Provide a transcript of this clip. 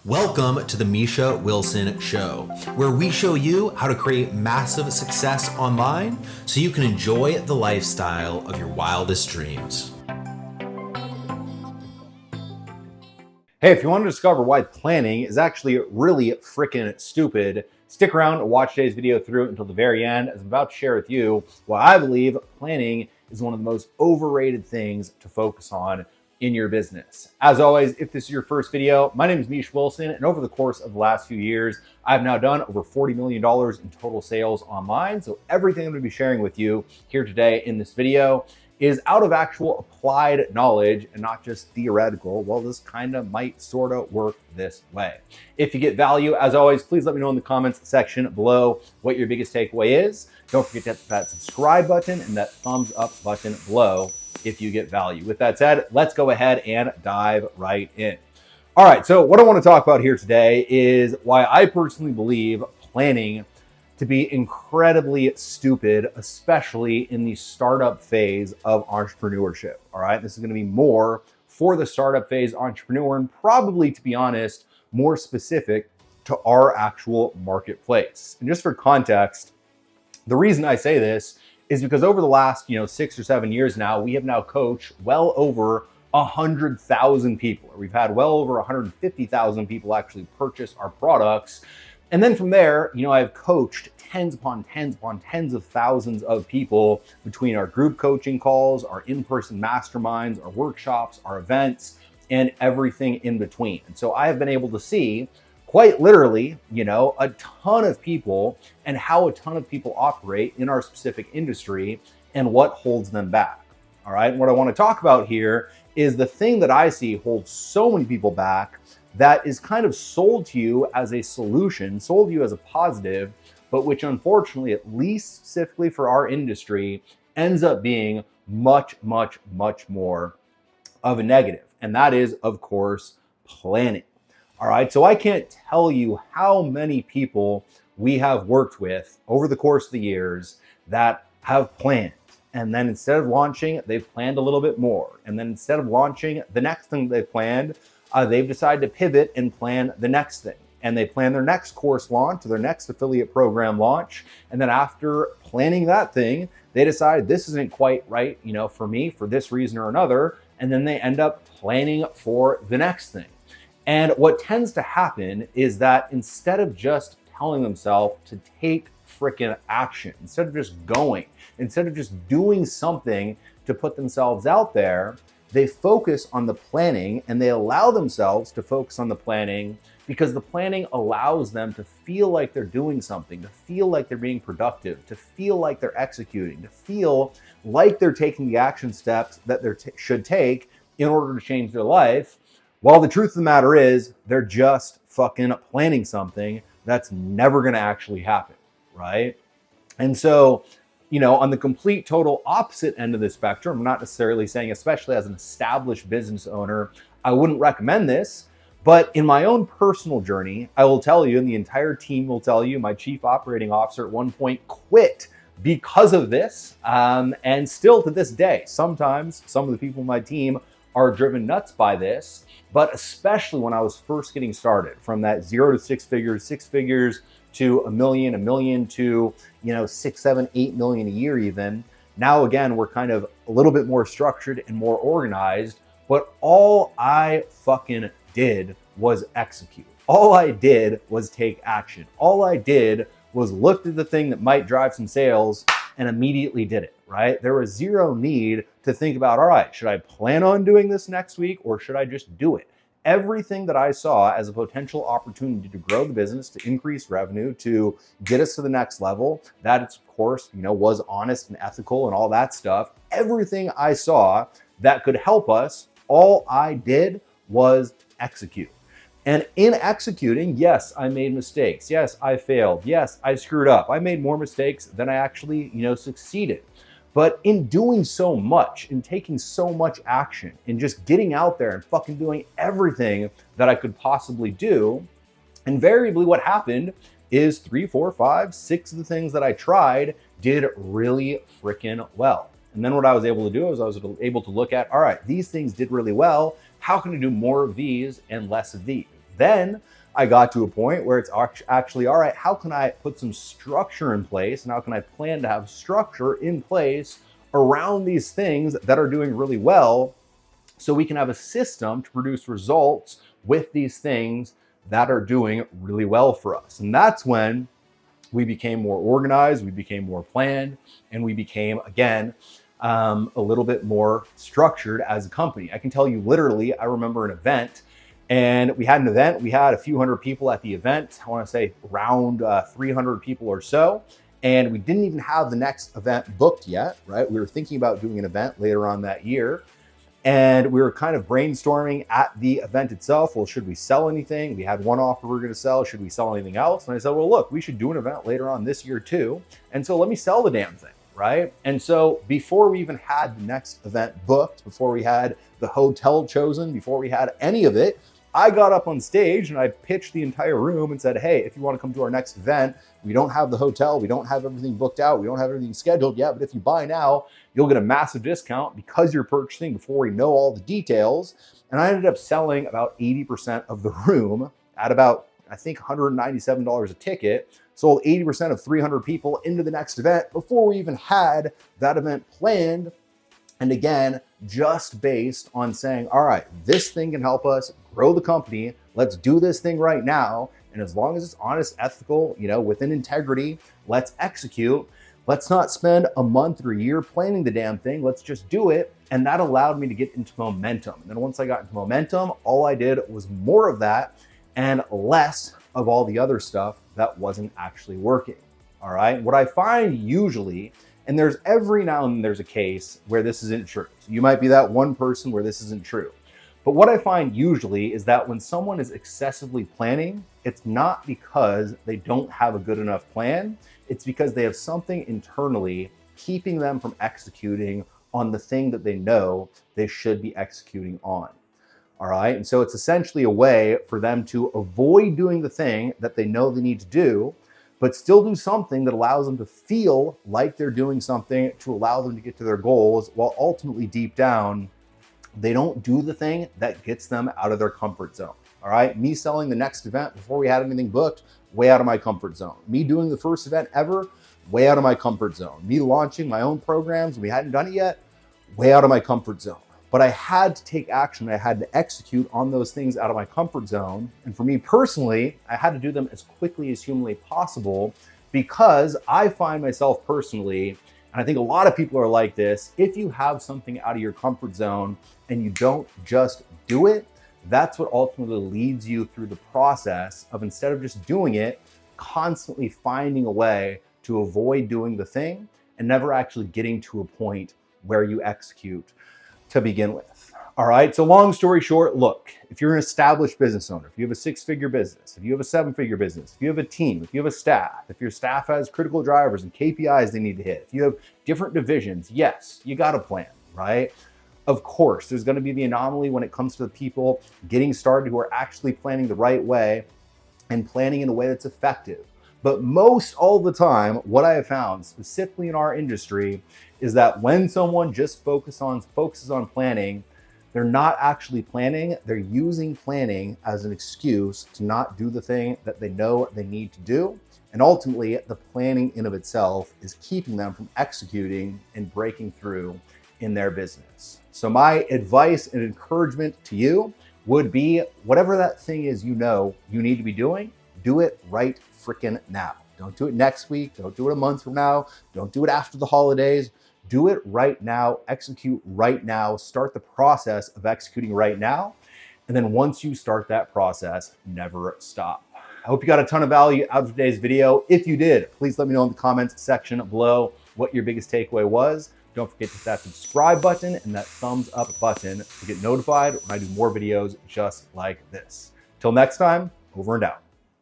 Welcome to the Misha Wilson Show, where we show you how to create massive success online so you can enjoy the lifestyle of your wildest dreams. Hey, if you want to discover why planning is actually really freaking stupid, stick around and watch today's video through until the very end, as I'm about to share with you why I believe planning is one of the most overrated things to focus on in your business. As always, if this is your first video, my name is Misha Wilson, and over the course of the last few years, I've now done over $40 million in total sales online. So everything I'm going to be sharing with you here today in this video is out of actual applied knowledge and not just theoretical. Well, this kind of might sort of work this way. If you get value, as always, please let me know in the comments section below what your biggest takeaway is. Don't forget to hit that subscribe button and that thumbs up button below if you get value. With that said, let's go ahead and dive right in. All right, so what I want to talk about here today is why I personally believe planning to be incredibly stupid, especially in the startup phase of entrepreneurship. All right, this is going to be more for the startup phase entrepreneur, and probably, to be honest, more specific to our actual marketplace. And just for context, the reason I say this is because over the last 6 or 7 years now, we have now coached well over 100,000 people. We've had well over 150,000 people actually purchase our products. And then from there, I've coached tens upon tens upon tens of thousands of people between our group coaching calls, our in-person masterminds, our workshops, our events, and everything in between. And so I have been able to see quite literally, a ton of people and how a ton of people operate in our specific industry and what holds them back. All right. And what I want to talk about here is the thing that I see holds so many people back that is kind of sold to you as a solution, sold to you as a positive, but which unfortunately, at least specifically for our industry, ends up being much, much, much more of a negative. And that is, of course, planning. All right, so I can't tell you how many people we have worked with over the course of the years that have planned. And then instead of launching, they've planned a little bit more. And then instead of launching the next thing they planned, they've decided to pivot and plan the next thing. And they plan their next course launch or their next affiliate program launch. And then after planning that thing, they decide this isn't quite right, for me, for this reason or another. And then they end up planning for the next thing. And what tends to happen is that instead of just telling themselves to take freaking action, instead of just going, instead of just doing something to put themselves out there, they focus on the planning, and they allow themselves to focus on the planning because the planning allows them to feel like they're doing something, to feel like they're being productive, to feel like they're executing, to feel like they're taking the action steps that they should take in order to change their life. While the truth of the matter is, they're just fucking planning something that's never going to actually happen, right? And so, on the complete total opposite end of the spectrum, I'm not necessarily saying, especially as an established business owner, I wouldn't recommend this. But in my own personal journey, I will tell you, and the entire team will tell you, my chief operating officer at one point quit because of this. And still to this day, sometimes some of the people in my team are driven nuts by this. But especially when I was first getting started, from that 0 to 6 figures to a million to, 6, 7, 8 million a year even. Now, again, we're kind of a little bit more structured and more organized, but all I fucking did was execute. All I did was take action. All I did was looked at the thing that might drive some sales and immediately did it, right? There was zero need to think about, all right, should I plan on doing this next week or should I just do it? Everything that I saw as a potential opportunity to grow the business, to increase revenue, to get us to the next level, that of course, was honest and ethical and all that stuff. Everything I saw that could help us, all I did was execute. And in executing, yes, I made mistakes. Yes, I failed. Yes, I screwed up. I made more mistakes than I actually, succeeded. But in doing so much, in taking so much action, in just getting out there and fucking doing everything that I could possibly do, invariably what happened is 3, 4, 5, 6 of the things that I tried did really freaking well. And then what I was able to do is I was able to look at, all right, these things did really well. How can I do more of these and less of these? Then I got to a point where it's actually, all right, how can I put some structure in place? And how can I plan to have structure in place around these things that are doing really well, so we can have a system to produce results with these things that are doing really well for us? And that's when we became more organized, we became more planned, and we became, again, a little bit more structured as a company. I can tell you literally, I remember an event, and we had a few hundred people at the event. I want to say around 300 people or so. And we didn't even have the next event booked yet, right? We were thinking about doing an event later on that year. And we were kind of brainstorming at the event itself. Well, should we sell anything? We had one offer we were going to sell. Should we sell anything else? And I said, well, look, we should do an event later on this year too. And so let me sell the damn thing, right? And so before we even had the next event booked, before we had the hotel chosen, before we had any of it, I got up on stage and I pitched the entire room and said, hey, if you want to come to our next event, we don't have the hotel, we don't have everything booked out, we don't have everything scheduled yet, but if you buy now, you'll get a massive discount because you're purchasing before we know all the details. And I ended up selling about 80% of the room at about, I think, $197 a ticket, sold 80% of 300 people into the next event before we even had that event planned. And again, just based on saying, all right, this thing can help us grow the company. Let's do this thing right now. And as long as it's honest, ethical, within integrity, let's execute. Let's not spend a month or a year planning the damn thing. Let's just do it. And that allowed me to get into momentum. And then once I got into momentum, all I did was more of that and less of all the other stuff that wasn't actually working. All right. What I find usually, and there's every now and then there's a case where this isn't true. So you might be that one person where this isn't true. But what I find usually is that when someone is excessively planning, it's not because they don't have a good enough plan. It's because they have something internally keeping them from executing on the thing that they know they should be executing on. All right. And so it's essentially a way for them to avoid doing the thing that they know they need to do, but still do something that allows them to feel like they're doing something to allow them to get to their goals, while ultimately deep down, they don't do the thing that gets them out of their comfort zone. All right. Me selling the next event before we had anything booked, way out of my comfort zone. Me doing the first event ever, way out of my comfort zone. Me launching my own programs, we hadn't done it yet, way out of my comfort zone. But I had to take action. I had to execute on those things out of my comfort zone. And for me personally, I had to do them as quickly as humanly possible, because I find myself personally, and I think a lot of people are like this, if you have something out of your comfort zone and you don't just do it, that's what ultimately leads you through the process of, instead of just doing it, constantly finding a way to avoid doing the thing and never actually getting to a point where you execute to begin with. All right. So long story short, look, if you're an established business owner, if you have a 6-figure business, if you have a 7-figure business, if you have a team, if you have a staff, if your staff has critical drivers and KPIs they need to hit, if you have different divisions, yes, you got a plan, right? Of course, there's going to be the anomaly when it comes to the people getting started who are actually planning the right way and planning in a way that's effective. But most all the time, what I have found specifically in our industry is that when someone just focuses on planning, they're not actually planning. They're using planning as an excuse to not do the thing that they know they need to do. And ultimately, the planning in of itself is keeping them from executing and breaking through in their business. So my advice and encouragement to you would be, whatever that thing is you know you need to be doing, do it right freaking now. Don't do it next week. Don't do it a month from now. Don't do it after the holidays. Do it right now. Execute right now. Start the process of executing right now. And then once you start that process, never stop. I hope you got a ton of value out of today's video. If you did, please let me know in the comments section below what your biggest takeaway was. Don't forget to hit that subscribe button and that thumbs up button to get notified when I do more videos just like this. Till next time, over and out.